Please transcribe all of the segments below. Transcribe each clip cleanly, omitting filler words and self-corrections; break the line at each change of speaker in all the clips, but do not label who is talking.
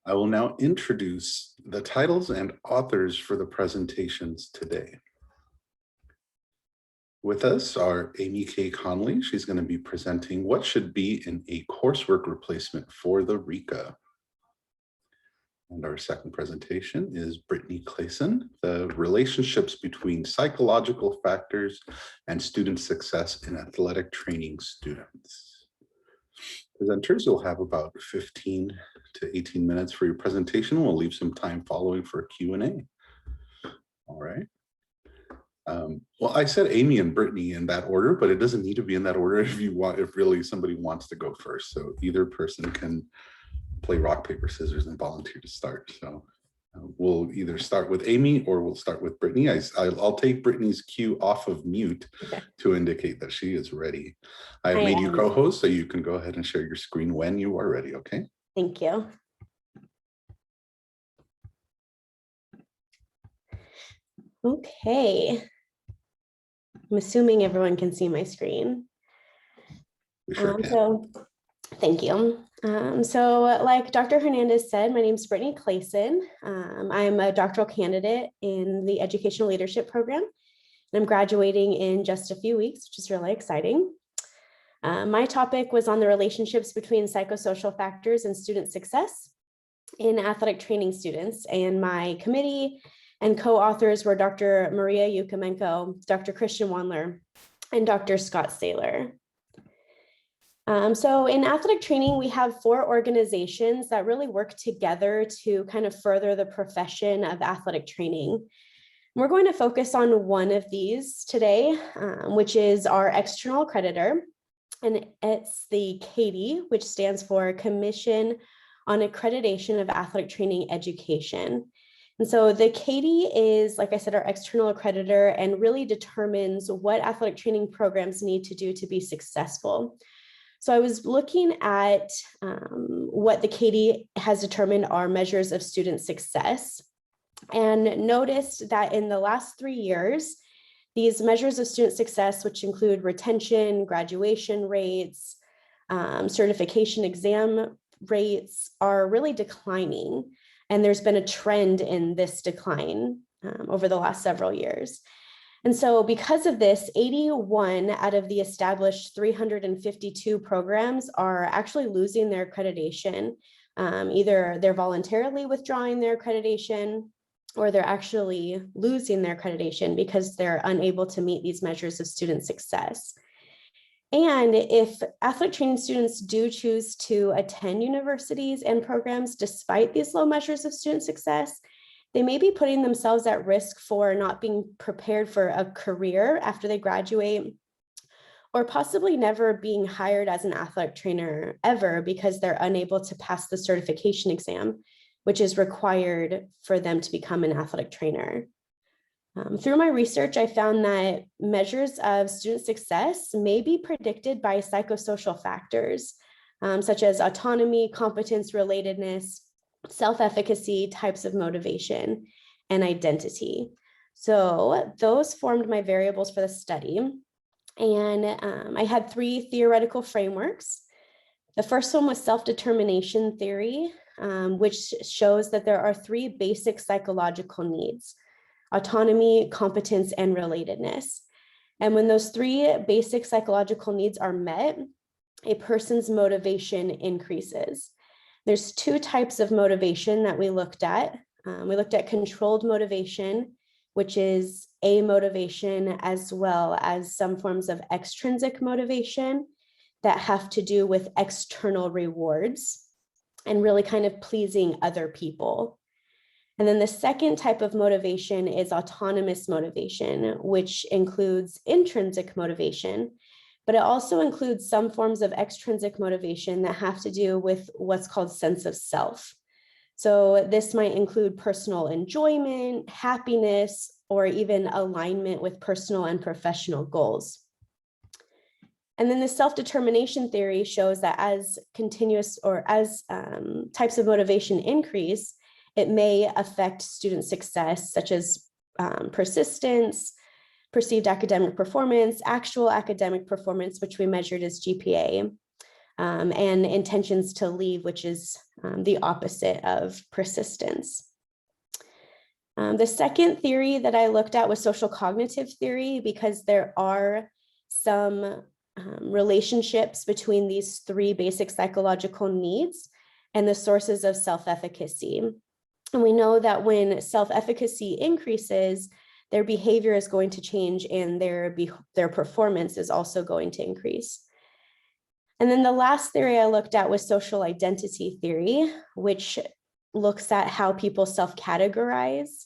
I will now introduce the titles and authors for the presentations today. With us are Amy K Conley. She's going to be presenting what should be in a coursework replacement for the RICA. And our second presentation is Brittany A Clason, the relationships between psychological factors and student success in athletic training students. Presenters, you'll have about 15 to 18 minutes for your presentation. We'll leave some time following for a Q&A. All right. Well, I said Amy and Brittany in that order, but it doesn't need to be in that order if you want, if really somebody wants to go first. So either person can play rock, paper, scissors and volunteer to start. So we'll either start with Amy or we'll start with Brittany. I'll take Brittany's cue off of mute to indicate that she is ready. I have made you co-host, so you can go ahead and share your screen when you are ready, okay?
Thank you. Okay. I'm assuming everyone can see my screen.
We sure can.
So thank you. So like Dr. Hernandez said, my name is Brittany Clason. I'm a doctoral candidate in the Educational Leadership Program, and I'm graduating in just a few weeks, which is really exciting. My topic was on the relationships between psychosocial factors and student success in athletic training students, and my committee and co-authors were Dr. Maria Yukomenko, Dr. Christian Wandler, and Dr. Scott Saylor. So in athletic training, we have 4 organizations that really work together to kind of further the profession of athletic training. We're going to focus on one of these today, which is our external accreditor, and it's the CATIE, which stands for Commission on Accreditation of Athletic Training Education. And so the CATIE is, like I said, our external accreditor and really determines what athletic training programs need to do to be successful. So I was looking at what the CATIE has determined are measures of student success, and noticed that in the last 3 years, these measures of student success, which include retention, graduation rates, certification exam rates, are really declining. And there's been a trend in this decline over the last several years. And so because of this, 81 out of the established 352 programs are actually losing their accreditation. Either they're voluntarily withdrawing their accreditation, or they're actually losing their accreditation because they're unable to meet these measures of student success. And if athletic training students do choose to attend universities and programs despite these low measures of student success, they may be putting themselves at risk for not being prepared for a career after they graduate, or possibly never being hired as an athletic trainer ever because they're unable to pass the certification exam, which is required for them to become an athletic trainer. Through my research, I found that measures of student success may be predicted by psychosocial factors, such as autonomy, competence, relatedness, self-efficacy, types of motivation, and identity. So those formed my variables for the study. And I had 3 theoretical frameworks. The first one was self-determination theory, which shows that there are 3 basic psychological needs: autonomy, competence, and relatedness. And when those 3 basic psychological needs are met, a person's motivation increases. There's 2 types of motivation that we looked at. We looked at controlled motivation, which is a motivation, as well as some forms of extrinsic motivation that have to do with external rewards and really kind of pleasing other people. And then the second type of motivation is autonomous motivation, which includes intrinsic motivation, but it also includes some forms of extrinsic motivation that have to do with what's called sense of self. So this might include personal enjoyment, happiness, or even alignment with personal and professional goals. And then the self-determination theory shows that as types of motivation increase, it may affect student success, such as persistence, perceived academic performance, actual academic performance, which we measured as GPA, and intentions to leave, which is the opposite of persistence. The second theory that I looked at was social cognitive theory, because there are some relationships between these three basic psychological needs and the sources of self-efficacy. And we know that when self-efficacy increases, their behavior is going to change and their performance is also going to increase. And then the last theory I looked at was social identity theory, which looks at how people self-categorize.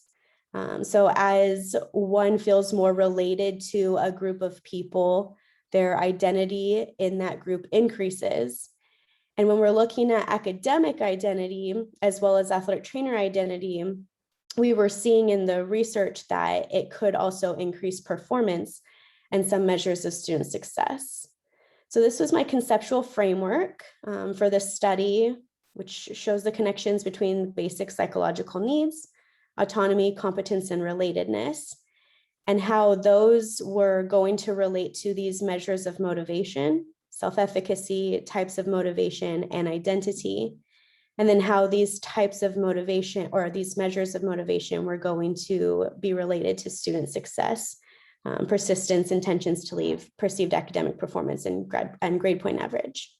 So as one feels more related to a group of people, their identity in that group increases. And when we're looking at academic identity, as well as athletic trainer identity, we were seeing in the research that it could also increase performance and some measures of student success. So this was my conceptual framework for this study, which shows the connections between basic psychological needs, autonomy, competence, and relatedness, and how those were going to relate to these measures of motivation, self-efficacy, types of motivation, and identity, and then how these types of motivation or these measures of motivation were going to be related to student success, persistence, intentions to leave, perceived academic performance, and grade point average.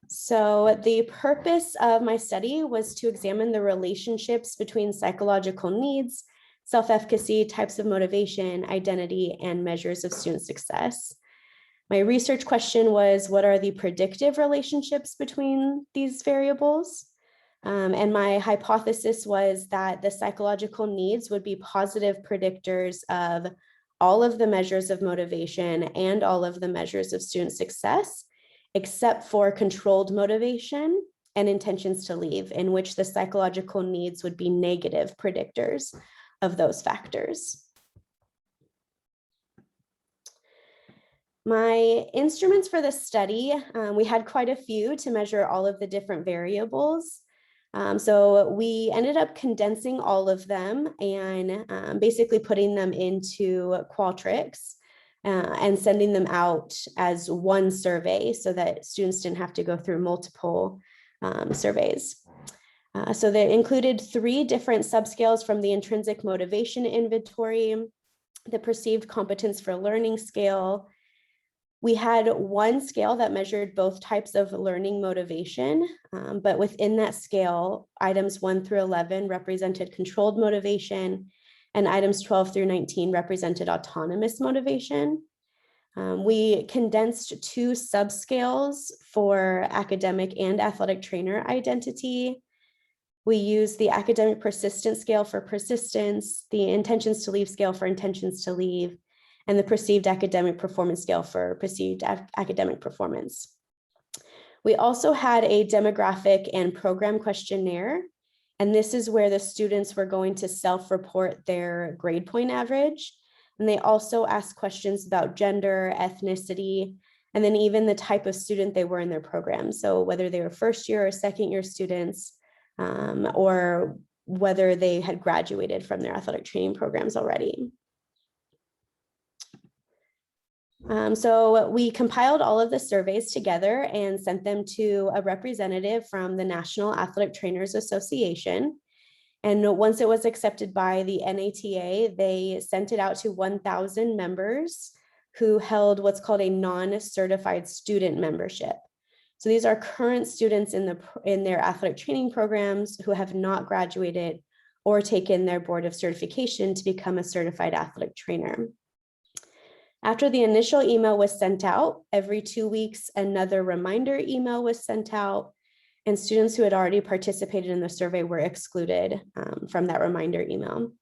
So the purpose of my study was to examine the relationships between psychological needs, self-efficacy, types of motivation, identity, and measures of student success. My research question was, what are the predictive relationships between these variables? And my hypothesis was that the psychological needs would be positive predictors of all of the measures of motivation and all of the measures of student success, except for controlled motivation and intentions to leave, in which the psychological needs would be negative predictors of those factors. My instruments for this study, we had quite a few to measure all of the different variables. So we ended up condensing all of them and basically putting them into Qualtrics and sending them out as one survey so that students didn't have to go through multiple surveys. So they included 3 different subscales from the intrinsic motivation inventory, the perceived competence for learning scale. We had one scale that measured both types of learning motivation, but within that scale, items 1 through 11 represented controlled motivation, and items 12 through 19 represented autonomous motivation. We condensed 2 subscales for academic and athletic trainer identity. We used the academic persistence scale for persistence, the intentions to leave scale for intentions to leave, and the perceived academic performance scale for perceived academic performance. We also had a demographic and program questionnaire, and this is where the students were going to self-report their grade point average. And they also asked questions about gender, ethnicity, and then even the type of student they were in their program. So whether they were first year or second year students, or whether they had graduated from their athletic training programs already. So we compiled all of the surveys together and sent them to a representative from the National Athletic Trainers Association. And once it was accepted by the NATA, they sent it out to 1,000 members who held what's called a non-certified student membership. So these are current students in their athletic training programs who have not graduated or taken their board of certification to become a certified athletic trainer. After the initial email was sent out, every 2 weeks, another reminder email was sent out, and students who had already participated in the survey were excluded from that reminder email.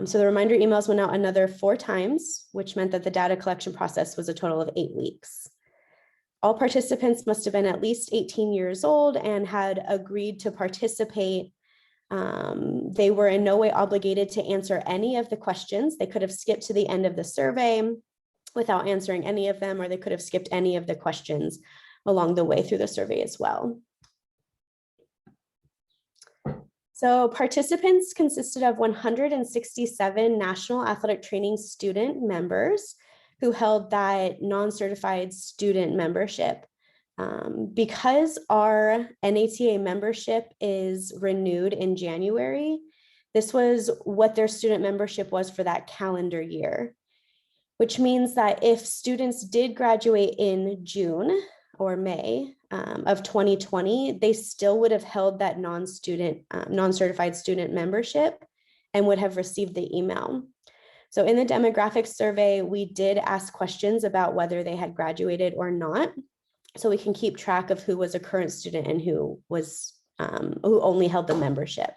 So the reminder emails went out another 4 times, which meant that the data collection process was a total of 8 weeks. All participants must have been at least 18 years old and had agreed to participate. They were in no way obligated to answer any of the questions. They could have skipped to the end of the survey without answering any of them, or they could have skipped any of the questions along the way through the survey as well. So participants consisted of 167 National Athletic Training student members who held that non-certified student membership. Because our NATA membership is renewed in January, this was what their student membership was for that calendar year, which means that if students did graduate in June or May of 2020, they still would have held that non-certified student membership and would have received the email. So in the demographics survey, we did ask questions about whether they had graduated or not, so we can keep track of who was a current student and who only held the membership.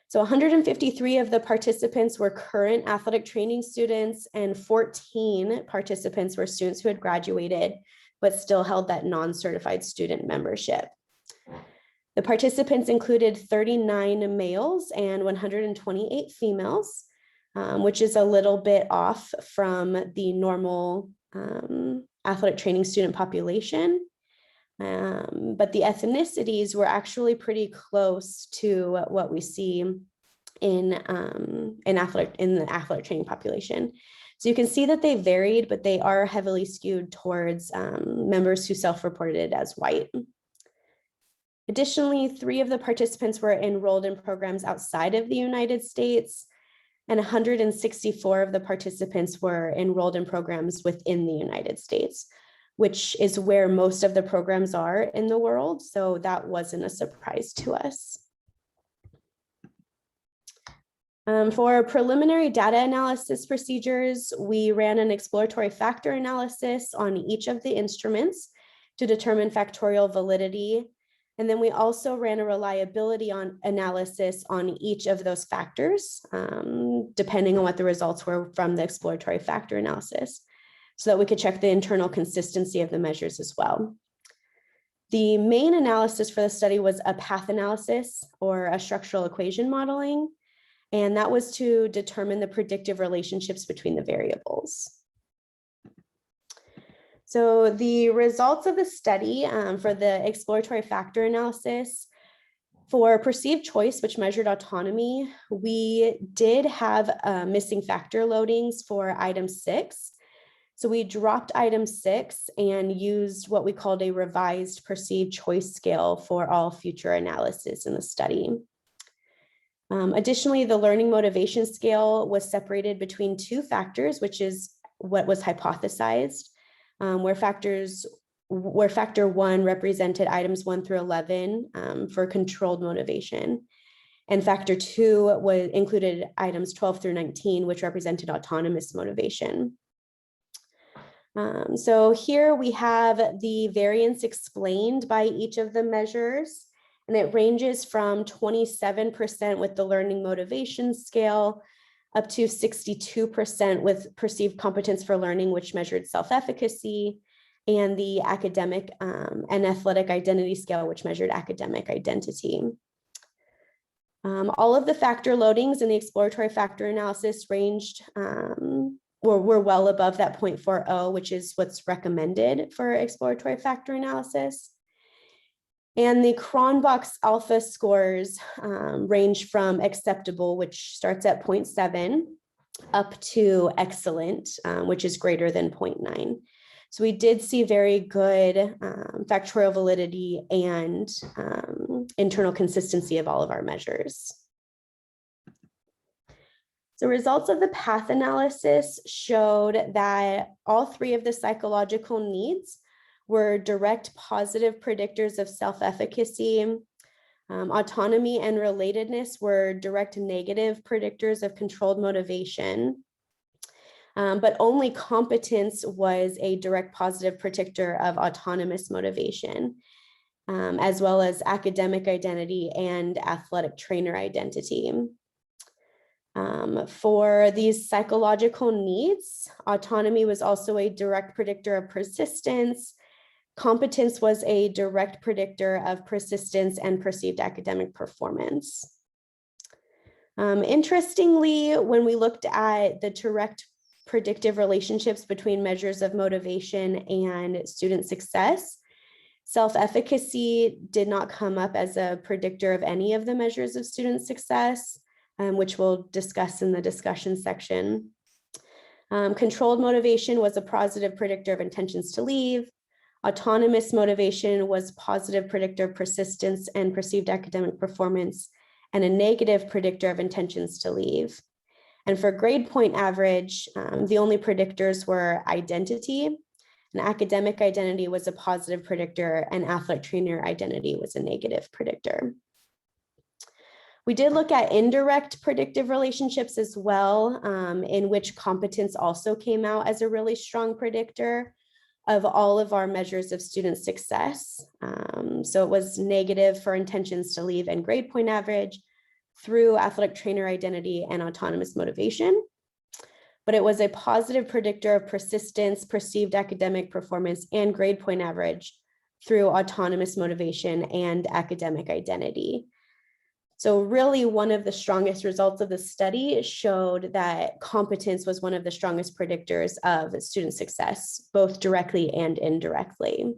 So 153 of the participants were current athletic training students, and 14 participants were students who had graduated but still held that non-certified student membership. The participants included 39 males and 128 females, which is a little bit off from the normal athletic training student population. But the ethnicities were actually pretty close to what we see in the athletic training population. So you can see that they varied, but they are heavily skewed towards members who self-reported as white. Additionally, 3 of the participants were enrolled in programs outside of the United States, and 164 of the participants were enrolled in programs within the United States, which is where most of the programs are in the world. So that wasn't a surprise to us. For preliminary data analysis procedures, we ran an exploratory factor analysis on each of the instruments to determine factorial validity. And then we also ran a reliability analysis on each of those factors, depending on what the results were from the exploratory factor analysis, so that we could check the internal consistency of the measures as well. The main analysis for the study was a path analysis or a structural equation modeling, and that was to determine the predictive relationships between the variables. So the results of the study for the exploratory factor analysis for perceived choice, which measured autonomy, we did have missing factor loadings for item 6. So we dropped item 6 and used what we called a revised perceived choice scale for all future analysis in the study. Additionally, the learning motivation scale was separated between 2 factors, which is what was hypothesized, where factor 1 represented items 1 through 11 for controlled motivation. And factor 2 included items 12 through 19, which represented autonomous motivation. So here we have the variance explained by each of the measures, and it ranges from 27% with the learning motivation scale up to 62% with perceived competence for learning, which measured self-efficacy, and the academic and athletic identity scale, which measured academic identity. All of the factor loadings in the exploratory factor analysis ranged were well above that 0.40, which is what's recommended for exploratory factor analysis. And the Cronbach's alpha scores range from acceptable, which starts at 0.7, up to excellent, which is greater than 0.9. So we did see very good factorial validity and internal consistency of all of our measures. The results of the path analysis showed that all 3 of the psychological needs were direct positive predictors of self-efficacy. Autonomy and relatedness were direct negative predictors of controlled motivation. But only competence was a direct positive predictor of autonomous motivation, as well as academic identity and athletic trainer identity. For these psychological needs, autonomy was also a direct predictor of persistence. Competence was a direct predictor of persistence and perceived academic performance. Interestingly, when we looked at the direct predictive relationships between measures of motivation and student success, self-efficacy did not come up as a predictor of any of the measures of student success, which we'll discuss in the discussion section. Controlled motivation was a positive predictor of intentions to leave. Autonomous motivation was positive predictor of persistence and perceived academic performance, and a negative predictor of intentions to leave. And for grade point average, the only predictors were identity. And academic identity was a positive predictor, and athletic trainer identity was a negative predictor. We did look at indirect predictive relationships as well, in which competence also came out as a really strong predictor of all of our measures of student success. So it was negative for intentions to leave and grade point average through athletic trainer identity and autonomous motivation. But it was a positive predictor of persistence, perceived academic performance, and grade point average through autonomous motivation and academic identity. So really one of the strongest results of the study showed that competence was one of the strongest predictors of student success, both directly and indirectly.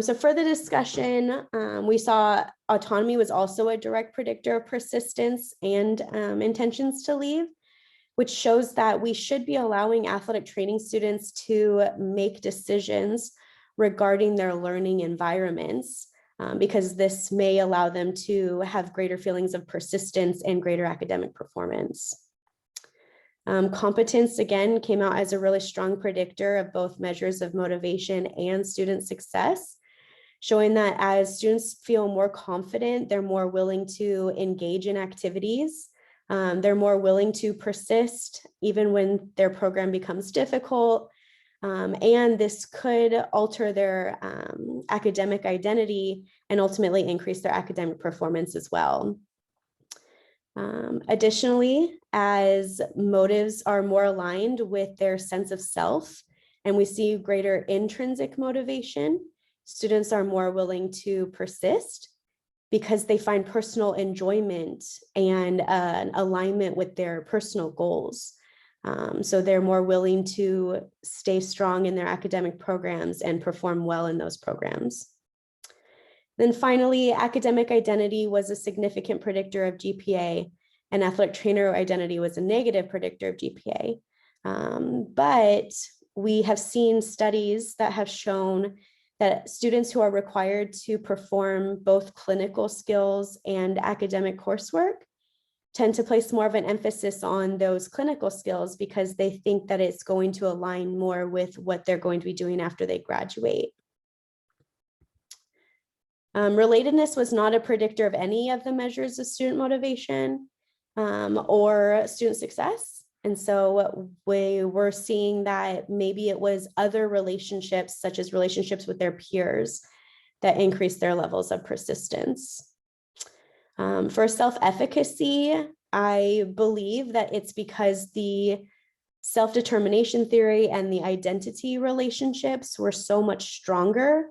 So for the discussion, we saw autonomy was also a direct predictor of persistence and intentions to leave, which shows that we should be allowing athletic training students to make decisions regarding their learning environments, because this may allow them to have greater feelings of persistence and greater academic performance. Competence, again, came out as a really strong predictor of both measures of motivation and student success, showing that as students feel more confident, they're more willing to engage in activities. They're more willing to persist even when their program becomes difficult. And this could alter their academic identity and ultimately increase their academic performance as well. Additionally, as motives are more aligned with their sense of self and we see greater intrinsic motivation, students are more willing to persist because they find personal enjoyment and an alignment with their personal goals. So they're more willing to stay strong in their academic programs and perform well in those programs. Then finally, academic identity was a significant predictor of GPA, and athletic trainer identity was a negative predictor of GPA. But we have seen studies that have shown that students who are required to perform both clinical skills and academic coursework tend to place more of an emphasis on those clinical skills because they think that it's going to align more with what they're going to be doing after they graduate. Relatedness was not a predictor of any of the measures of student motivation or student success. And so we were seeing that maybe it was other relationships, such as relationships with their peers, that increased their levels of persistence. For self-efficacy, I believe that it's because the self-determination theory and the identity relationships were so much stronger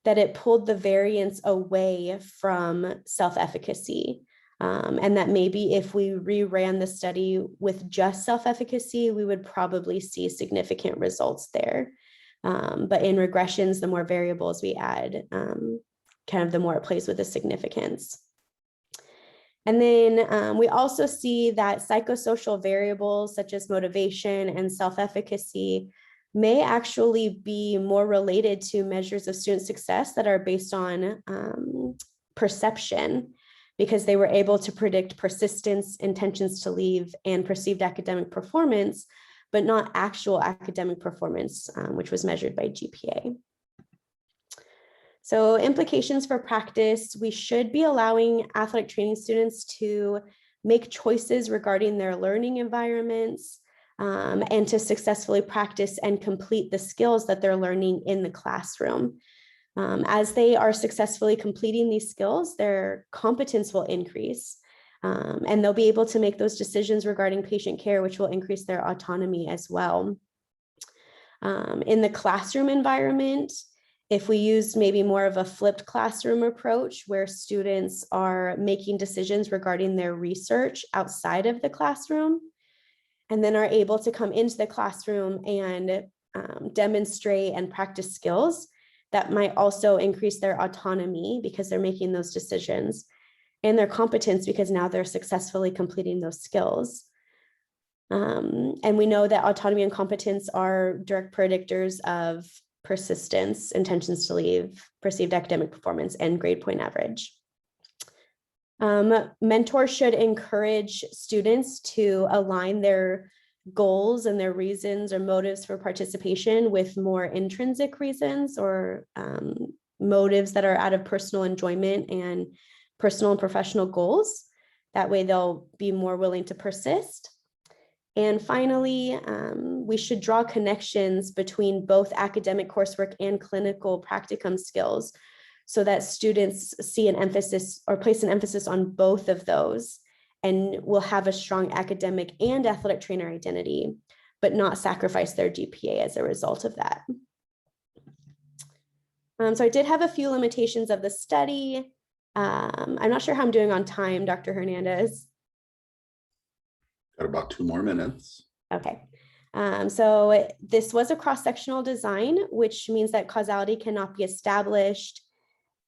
that it pulled the variance away from self-efficacy. And that maybe if we reran the study with just self-efficacy, we would probably see significant results there. But in regressions, the more variables we add, kind of the more it plays with the significance. And then we also see that psychosocial variables such as motivation and self-efficacy may actually be more related to measures of student success that are based on perception, because they were able to predict persistence, intentions to leave, and perceived academic performance, but not actual academic performance, which was measured by GPA. So implications for practice, we should be allowing athletic training students to make choices regarding their learning environments and to successfully practice and complete the skills that they're learning in the classroom. As they are successfully completing these skills, their competence will increase and they'll be able to make those decisions regarding patient care, which will increase their autonomy as well. In the classroom environment, if we use maybe more of a flipped classroom approach where students are making decisions regarding their research outside of the classroom, and then are able to come into the classroom and demonstrate and practice skills, that might also increase their autonomy because they're making those decisions, and their competence because now they're successfully completing those skills. And we know that autonomy and competence are direct predictors of persistence, intentions to leave, perceived academic performance, and grade point average. Mentors should encourage students to align their goals and their reasons or motives for participation with more intrinsic reasons or motives that are out of personal enjoyment and personal and professional goals. That way they'll be more willing to persist. And finally, we should draw connections between both academic coursework and clinical practicum skills so that students see an emphasis or place an emphasis on both of those and will have a strong academic and athletic trainer identity, but not sacrifice their GPA as a result of that. So I did have a few limitations of the study. I'm not sure how I'm doing on time, Dr. Hernandez.
Got about 2 more minutes.
Okay. So this was a cross-sectional design, which means that causality cannot be established.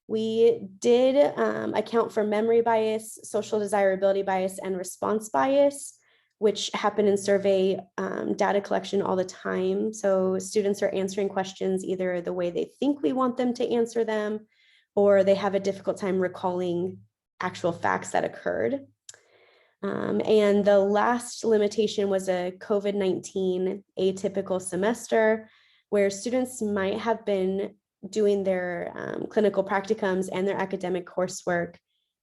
We did account for memory bias, social desirability bias, and response bias, which happen in survey data collection all the time. So students are answering questions either the way they think we want them to answer them, or they have a difficult time recalling actual facts that occurred. And the last limitation was a COVID-19 atypical semester, where students might have been doing their clinical practicums and their academic coursework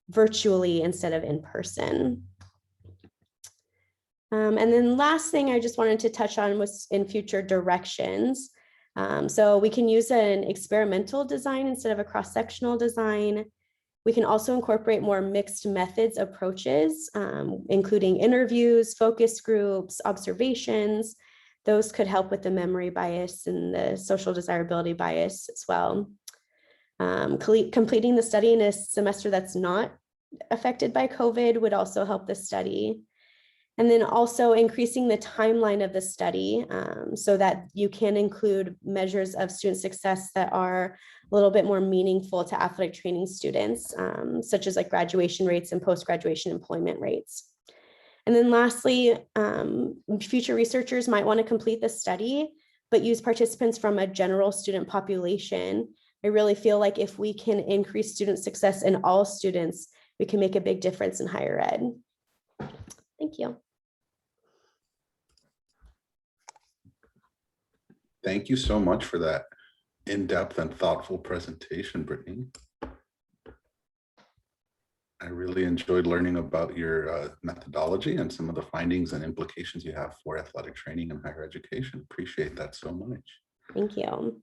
virtually instead of in person. And then last thing I just wanted to touch on was in future directions. So we can use an experimental design instead of a cross-sectional design. We can also incorporate more mixed methods approaches, including interviews, focus groups, observations. Those could help with the memory bias and the social desirability bias as well. Completing the study in a semester that's not affected by COVID would also help the study. And then also increasing the timeline of the study so that you can include measures of student success that are a little bit more meaningful to athletic training students, such as like graduation rates and post-graduation employment rates. And then lastly, future researchers might want to complete the study, but use participants from a general student population. I really feel like if we can increase student success in all students, we can make a big difference in higher ed. Thank you.
Thank you so much for that in-depth and thoughtful presentation, Brittany. I really enjoyed learning about your methodology and some of the findings and implications you have for athletic training and higher education. Appreciate that so much.
Thank you.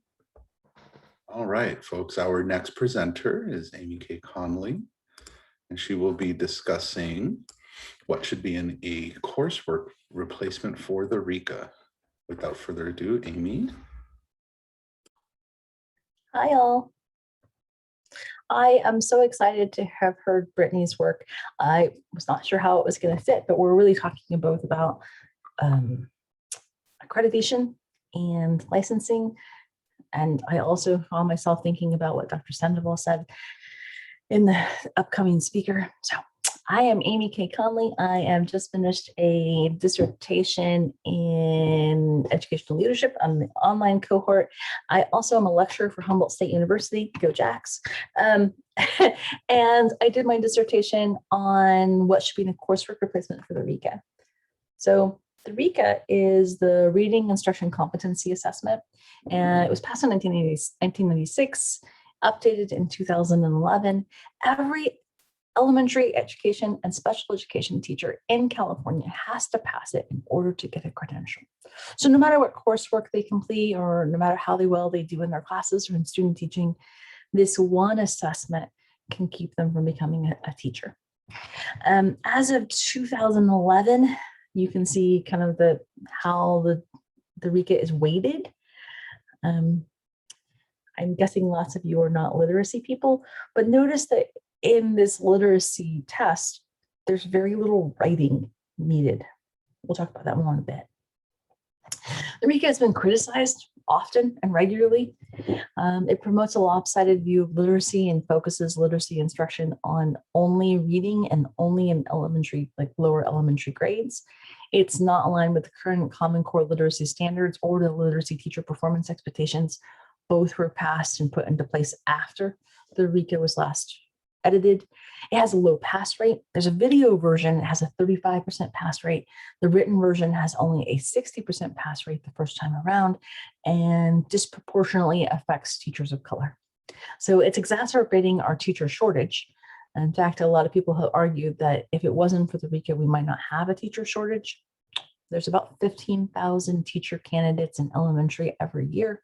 All right, folks, our next presenter is Amy K Conley, and she will be discussing what should be in a coursework replacement for the RICA. Without further ado, Amy.
Hi, all. I am so excited to have heard Brittany's work. I was not sure how it was going to fit, but we're really talking both about accreditation and licensing. And I also found myself thinking about what Dr. Sandoval said in the upcoming speaker. So I am Amy K Conley. I have just finished a dissertation in educational leadership on the online cohort. I also am a lecturer for Humboldt State University, go Jacks. And I did my dissertation on what should be the coursework replacement for the RICA. So the RICA is the Reading Instruction Competency Assessment, and it was passed in 1996, updated in 2011. Every elementary education and special education teacher in California has to pass it in order to get a credential. So no matter what coursework they complete or no matter how well they do in their classes or in student teaching, this one assessment can keep them from becoming a teacher. As of 2011, you can see kind of how the RICA is weighted. I'm guessing lots of you are not literacy people, but notice that in this literacy test, there's very little writing needed. We'll talk about that more in a bit. The RICA has been criticized often and regularly. It promotes a lopsided view of literacy and focuses literacy instruction on only reading and only in elementary, like lower elementary grades. It's not aligned with the current Common Core literacy standards or the literacy teacher performance expectations. Both were passed and put into place after the RICA was last edited. It has a low pass rate. There's a video version that has a 35% pass rate. The written version has only a 60% pass rate the first time around and disproportionately affects teachers of color. So it's exacerbating our teacher shortage. In fact, a lot of people have argued that if it wasn't for the RICA, we might not have a teacher shortage. There's about 15,000 teacher candidates in elementary every year.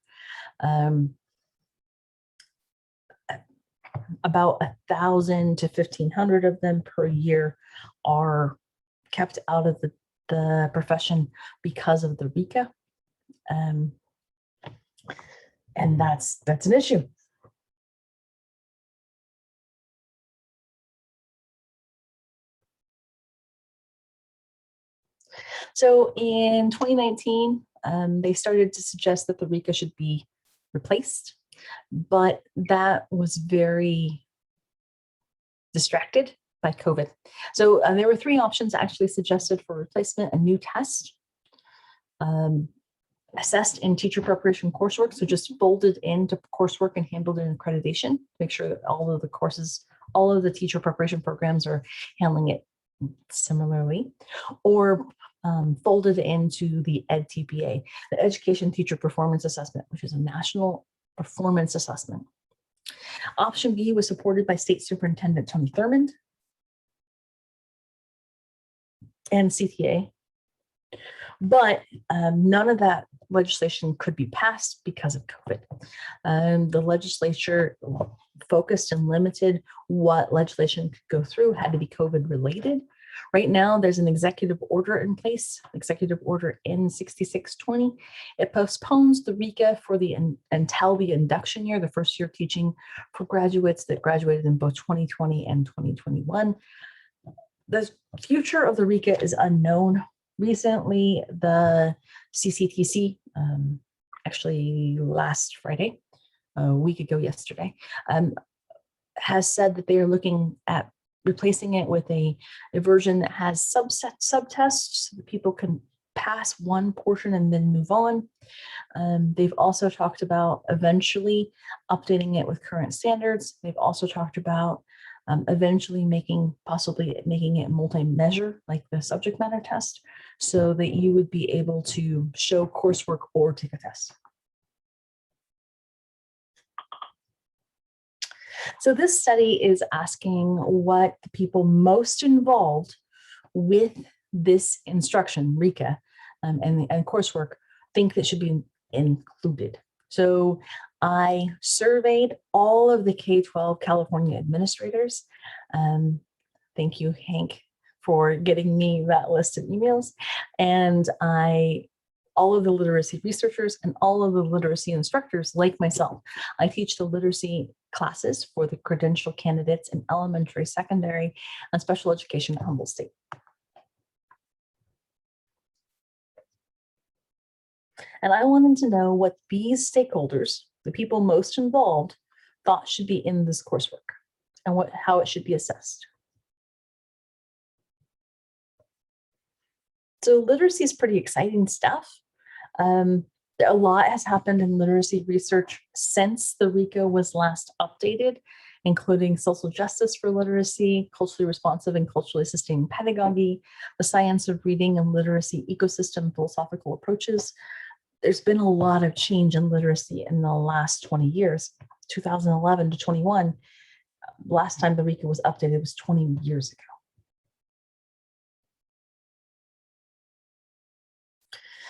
About 1,000 to 1,500 of them per year are kept out of the profession because of the RICA. And that's an issue. So in 2019, they started to suggest that the RICA should be replaced, but that was very distracted by COVID. So there were 3 options actually suggested for replacement: a new test, assessed in teacher preparation coursework, so just folded into coursework and handled in accreditation, make sure that all of the courses, all of the teacher preparation programs are handling it similarly, or folded into the EdTPA, the Education Teacher Performance Assessment, which is a national performance assessment. Option B was supported by State Superintendent Tony Thurmond and CTA, but none of that legislation could be passed because of COVID. The legislature focused and limited what legislation could go through, had to be COVID related. Right now, there's an executive order in place, Executive Order N6620. It postpones the RICA for until the induction year, the first year teaching for graduates that graduated in both 2020 and 2021. The future of the RICA is unknown. Recently, the CCTC, actually last Friday, a week ago yesterday, has said that they are looking at replacing it with a version that has subtests so that people can pass one portion and then move on. They've also talked about eventually updating it with current standards. They've also talked about eventually possibly making it multi-measure, like the subject matter test, so that you would be able to show coursework or take a test. So this study is asking what the people most involved with this instruction, RICA, and coursework think that should be included. So I surveyed all of the K-12 California administrators. Thank you, Hank, for getting me that list of emails. And all of the literacy researchers and all of the literacy instructors like myself. I teach the literacy classes for the credential candidates in elementary, secondary, and special education at Humboldt State. And I wanted to know what these stakeholders, the people most involved, thought should be in this coursework and how it should be assessed. So literacy is pretty exciting stuff. A lot has happened in literacy research since the RICA was last updated, including social justice for literacy, culturally responsive and culturally sustained pedagogy, the science of reading and literacy ecosystem philosophical approaches. There's been a lot of change in literacy in the last 20 years, 2011 to 21. Last time the RICA was updated was 20 years ago.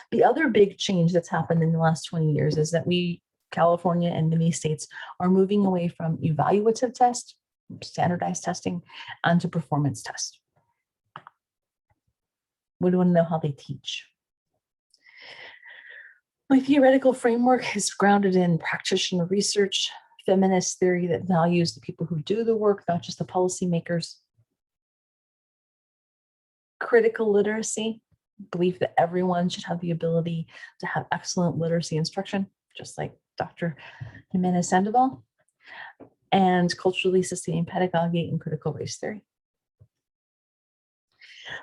The other big change that's happened in the last 20 years is that California and many states are moving away from evaluative tests, standardized testing, onto performance tests. We want to know how they teach. My theoretical framework is grounded in practitioner research, feminist theory that values the people who do the work, not just the policymakers. Critical literacy, belief that everyone should have the ability to have excellent literacy instruction, just like Dr. Jimenez Sandoval, and culturally sustained pedagogy and critical race theory.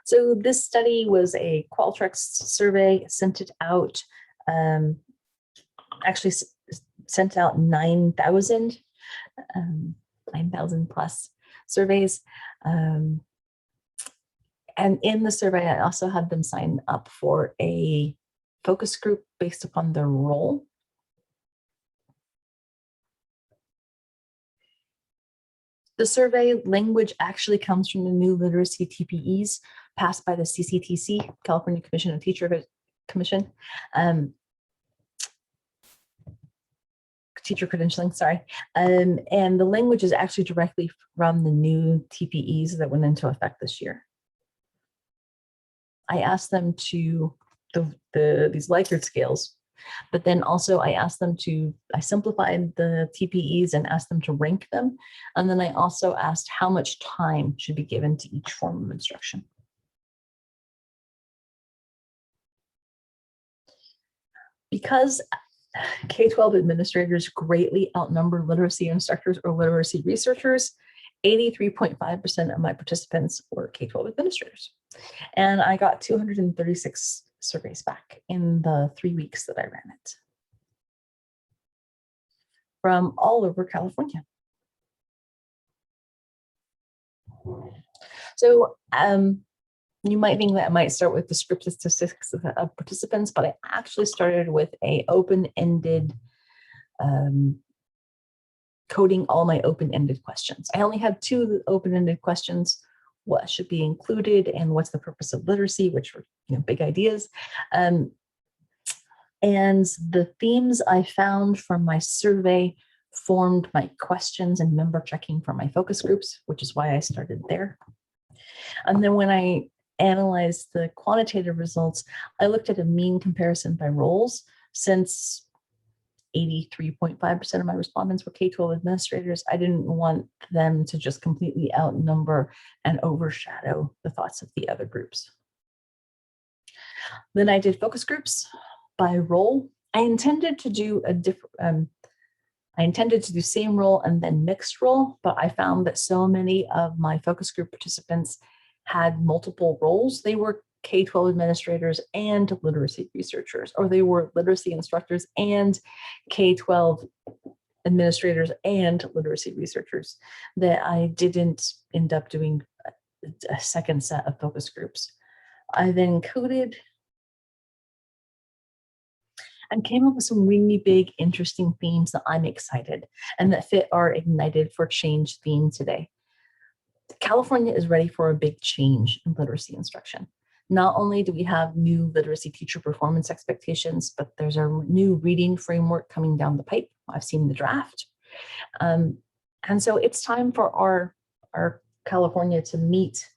So this study was a Qualtrics survey, sent it out, actually sent out 9,000 plus surveys. And in the survey, I also had them sign up for a focus group based upon their role. The survey language actually comes from the new literacy TPEs passed by the CCTC, California Commission on Teacher Commission. Teacher credentialing, sorry. And the language is actually directly from the new TPEs that went into effect this year. I asked them to, these Likert scales, but then also I simplified the TPEs and asked them to rank them. And then I also asked how much time should be given to each form of instruction. Because K-12 administrators greatly outnumber literacy instructors or literacy researchers, 83.5% of my participants were K-12 administrators. And I got 236 surveys back in the 3 weeks that I ran it from all over California. So you might think that I might start with descriptive statistics of participants, but I actually started with a open-ended coding all my open-ended questions. I only had 2 open-ended questions: what should be included and what's the purpose of literacy, which were big ideas. And the themes I found from my survey formed my questions and member checking for my focus groups, which is why I started there. And then when I analyzed the quantitative results, I looked at a mean comparison by roles. Since 83.5% of my respondents were K-12 administrators, I didn't want them to just completely outnumber and overshadow the thoughts of the other groups. Then I did focus groups by role. I intended to do same role and then mixed role, but I found that so many of my focus group participants had multiple roles. They were K-12 administrators and literacy researchers, or they were literacy instructors and K-12 administrators and literacy researchers, that I didn't end up doing a second set of focus groups. I then coded and came up with some really big, interesting themes that I'm excited and that fit our Ignited for Change theme today. California is ready for a big change in literacy instruction. Not only do we have new literacy teacher performance expectations, but there's a new reading framework coming down the pipe. I've seen the draft. And so it's time for our California to meet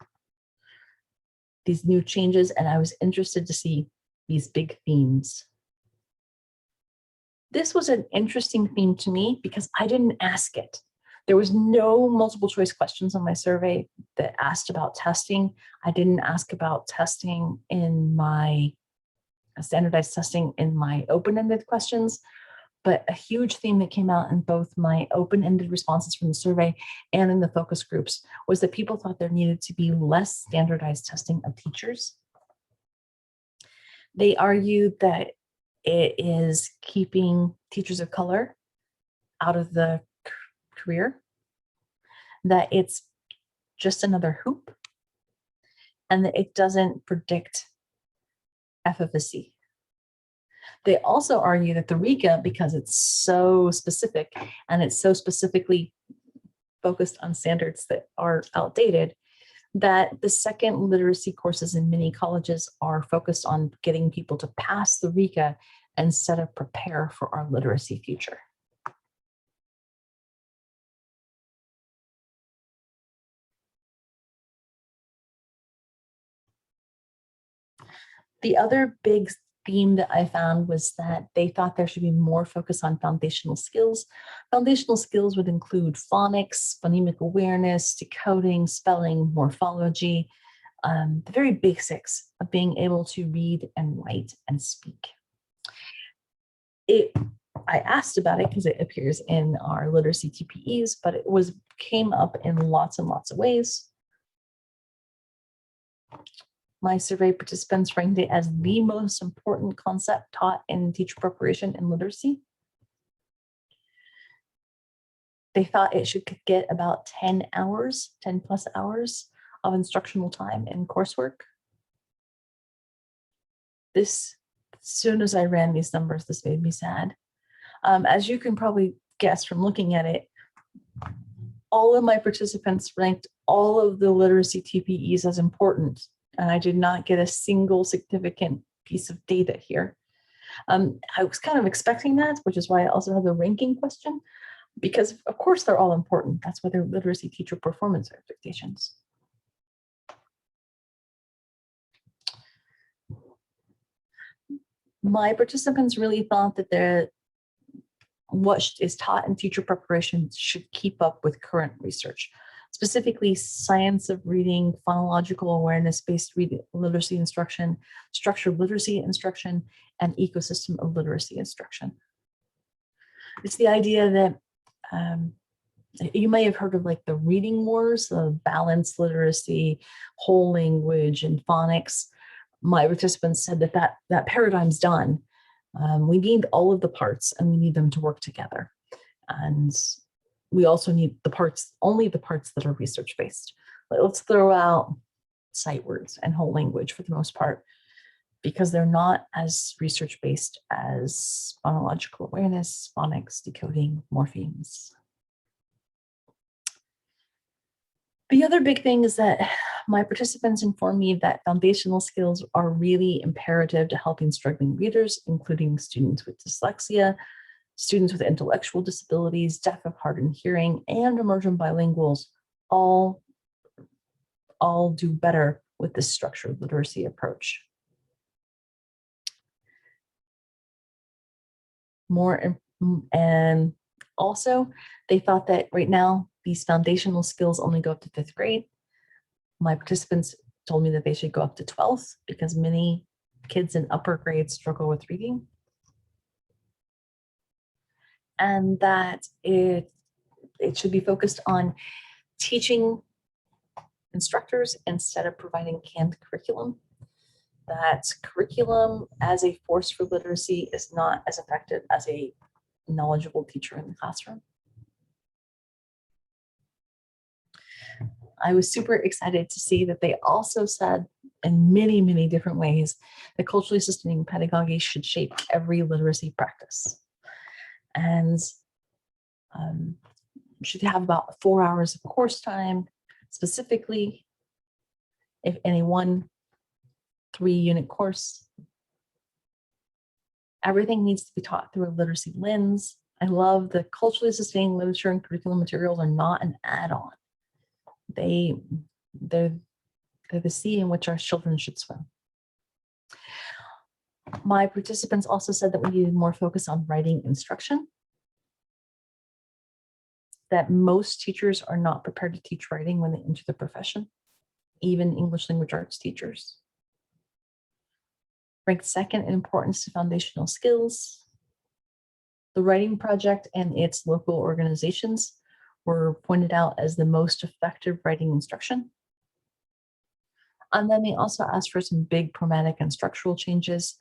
these new changes, and I was interested to see these big themes. This was an interesting theme to me because I didn't ask it. There was no multiple choice questions on my survey that asked about testing. I didn't ask about testing in my standardized testing in my open-ended questions, but a huge theme that came out in both my open-ended responses from the survey and in the focus groups was that people thought there needed to be less standardized testing of teachers. They argued that it is keeping teachers of color out of the career, that it's just another hoop, and that it doesn't predict efficacy. They also argue that the RICA, because it's so specific and it's so specifically focused on standards that are outdated, that the second literacy courses in many colleges are focused on getting people to pass the RICA instead of prepare for our literacy future. The other big theme that I found was that they thought there should be more focus on foundational skills. Foundational skills would include phonics, phonemic awareness, decoding, spelling, morphology, the very basics of being able to read and write and speak. It I asked about it because it appears in our literacy TPEs, but it came up in lots and lots of ways. My survey participants ranked it as the most important concept taught in teacher preparation and literacy. They thought it should get about 10 hours, 10 plus hours of instructional time in coursework. As soon as I ran these numbers, this made me sad. As you can probably guess from looking at it, all of my participants ranked all of the literacy TPEs as important, and I did not get a single significant piece of data here. I was kind of expecting that, which is why I also have the ranking question, because of course they're all important. That's why they're literacy teacher performance expectations. My participants really thought that what is taught in teacher preparation should keep up with current research, specifically science of reading, phonological awareness-based literacy instruction, structured literacy instruction, and ecosystem of literacy instruction. It's the idea that you may have heard of like the reading wars of balanced literacy, whole language, and phonics. My participants said that paradigm's done. We need all of the parts and we need them to work together. And we also need only the parts that are research-based. Let's throw out sight words and whole language for the most part, because they're not as research-based as phonological awareness, phonics, decoding, morphemes. The other big thing is that my participants informed me that foundational skills are really imperative to helping struggling readers, including students with dyslexia, students with intellectual disabilities, deaf of heart and hearing, and emergent bilinguals all do better with this structured literacy approach. And also, they thought that right now, these foundational skills only go up to 5th grade. My participants told me that they should go up to 12th because many kids in upper grades struggle with reading. And that it should be focused on teaching instructors instead of providing canned curriculum. That curriculum as a force for literacy is not as effective as a knowledgeable teacher in the classroom. I was super excited to see that they also said in many, many different ways that culturally sustaining pedagogy should shape every literacy practice. And should have about 4 hours of course time, specifically if any 1 3-unit course. Everything needs to be taught through a literacy lens. I love the culturally sustaining literature and curriculum materials are not an add-on. They're the sea in which our children should swim. My participants also said that we needed more focus on writing instruction, that most teachers are not prepared to teach writing when they enter the profession, even English language arts teachers. Ranked second in importance to foundational skills. The writing project and its local organizations were pointed out as the most effective writing instruction. And then they also asked for some big pragmatic and structural changes,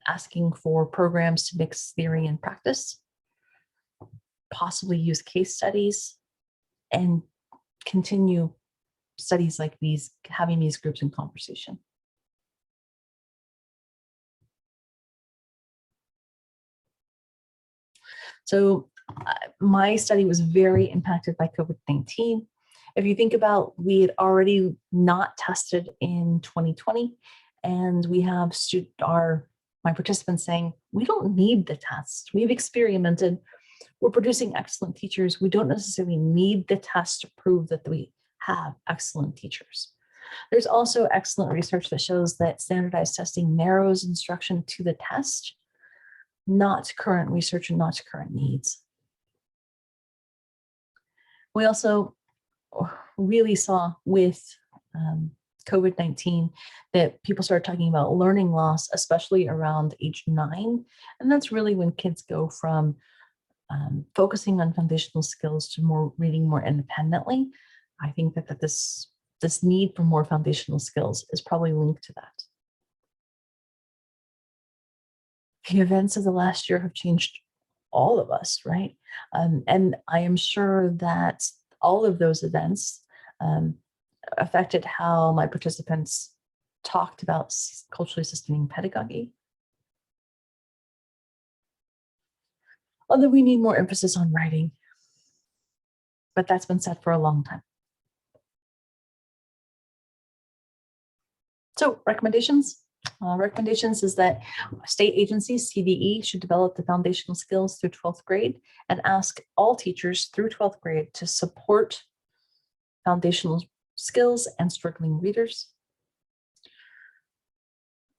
asking for programs to mix theory and practice, possibly use case studies, and continue studies like these, having these groups in conversation. So my study was very impacted by COVID-19. If you think about, we had already not tested in 2020, and we have my participants saying, we don't need the test. We've experimented. We're producing excellent teachers. We don't necessarily need the test to prove that we have excellent teachers. There's also excellent research that shows that standardized testing narrows instruction to the test, not current research and not to current needs. We also really saw with COVID-19 that people started talking about learning loss, especially around age 9. And that's really when kids go from focusing on foundational skills to more reading more independently. I think that this need for more foundational skills is probably linked to that. The events of the last year have changed all of us, right? And I am sure that all of those events affected how my participants talked about culturally sustaining pedagogy. Although we need more emphasis on writing, but that's been said for a long time. So recommendations. Recommendations is that state agencies, CDE, should develop the foundational skills through 12th grade and ask all teachers through 12th grade to support foundational skills and struggling readers.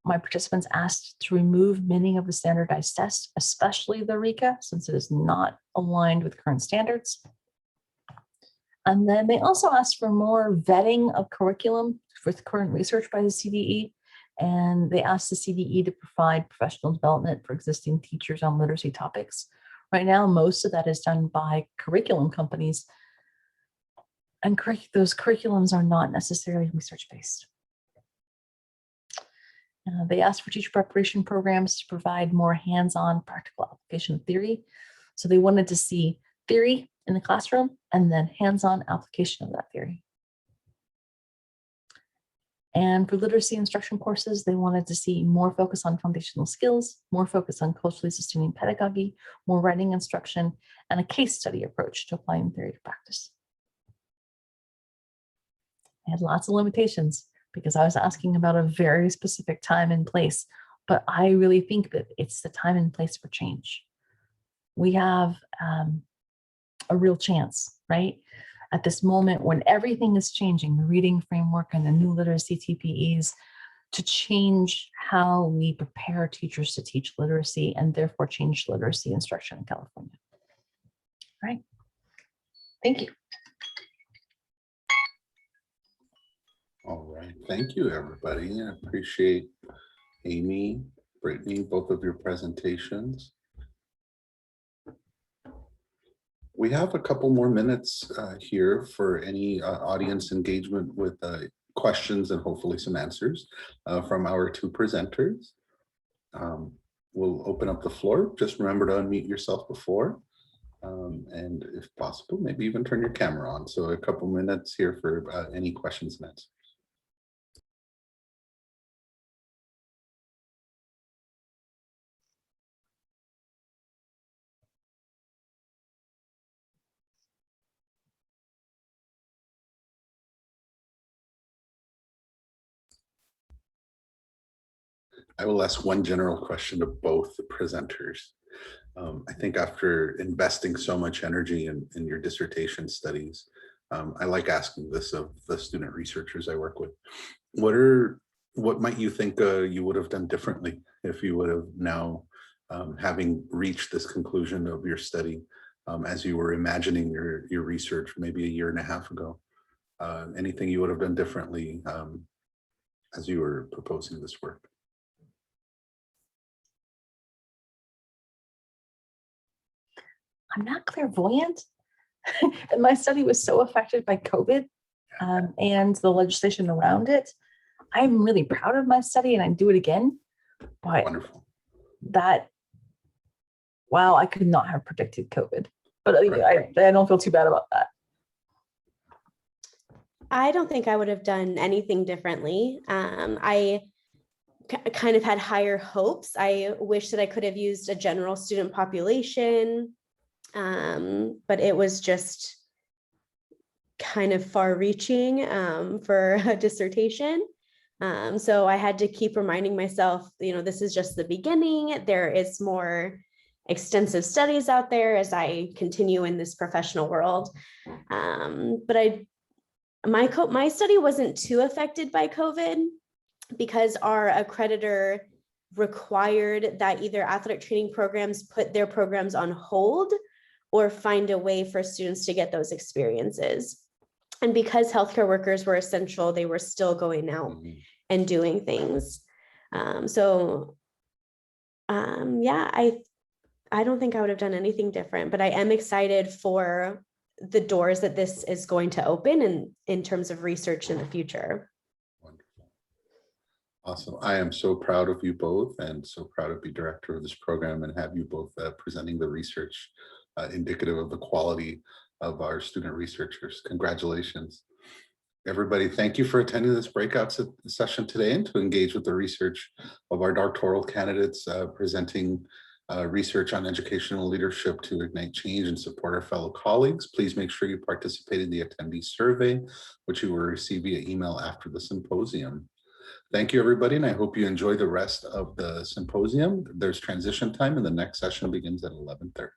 My participants asked to remove many of the standardized tests, especially the RICA, since it is not aligned with current standards. And then they also asked for more vetting of curriculum with current research by the CDE. And they asked the CDE to provide professional development for existing teachers on literacy topics. Right now, most of that is done by curriculum companies. And those curriculums are not necessarily research-based. They asked for teacher preparation programs to provide more hands-on practical application of theory. So they wanted to see theory in the classroom and then hands-on application of that theory. And for literacy instruction courses, they wanted to see more focus on foundational skills, more focus on culturally sustaining pedagogy, more writing instruction, and a case study approach to applying theory to practice. I had lots of limitations because I was asking about a very specific time and place, but I really think that it's the time and place for change. We have a real chance, right? At this moment when everything is changing, the reading framework and the new literacy TPEs, to change how we prepare teachers to teach literacy and therefore change literacy instruction in California. All right, thank you.
All right, thank you, everybody. I appreciate Amy, Brittany, both of your presentations. We have a couple more minutes here for any audience engagement with questions and hopefully some answers from our two presenters. We'll open up the floor. Just remember to unmute yourself before. And if possible, maybe even turn your camera on. So a couple minutes here for any questions and answers. I will ask one general question of both the presenters. I think after investing so much energy in your dissertation studies, I like asking this of the student researchers I work with. What might you think you would have done differently if you would have now, having reached this conclusion of your study, as you were imagining your research maybe a year and a half ago? Anything you would have done differently as you were proposing this work?
I'm not clairvoyant. And my study was so affected by COVID and the legislation around it. I'm really proud of my study and I'd do it again. But
Wonderful.
Wow, I could not have predicted COVID. But
Right.
I don't feel too bad about that.
I don't think I would have done anything differently. I kind of had higher hopes. I wish that I could have used a general student population, but it was just kind of far-reaching for a dissertation. So I had to keep reminding myself, this is just the beginning. There is more extensive studies out there as I continue in this professional world. But my study wasn't too affected by COVID because our accreditor required that either athletic training programs put their programs on hold or find a way for students to get those experiences. And because healthcare workers were essential, they were still going out and doing things. Yeah, I don't think I would have done anything different, but I am excited for the doors that this is going to open in terms of research in the future.
Wonderful. Awesome. I am so proud of you both and so proud to be director of this program and have you both presenting the research indicative of the quality of our student researchers. Congratulations. Everybody, thank you for attending this breakout session today and to engage with the research of our doctoral candidates presenting research on educational leadership to ignite change and support our fellow colleagues. Please make sure you participate in the attendee survey, which you will receive via email after the symposium. Thank you, everybody, and I hope you enjoy the rest of the symposium. There's transition time and the next session begins at 11:30.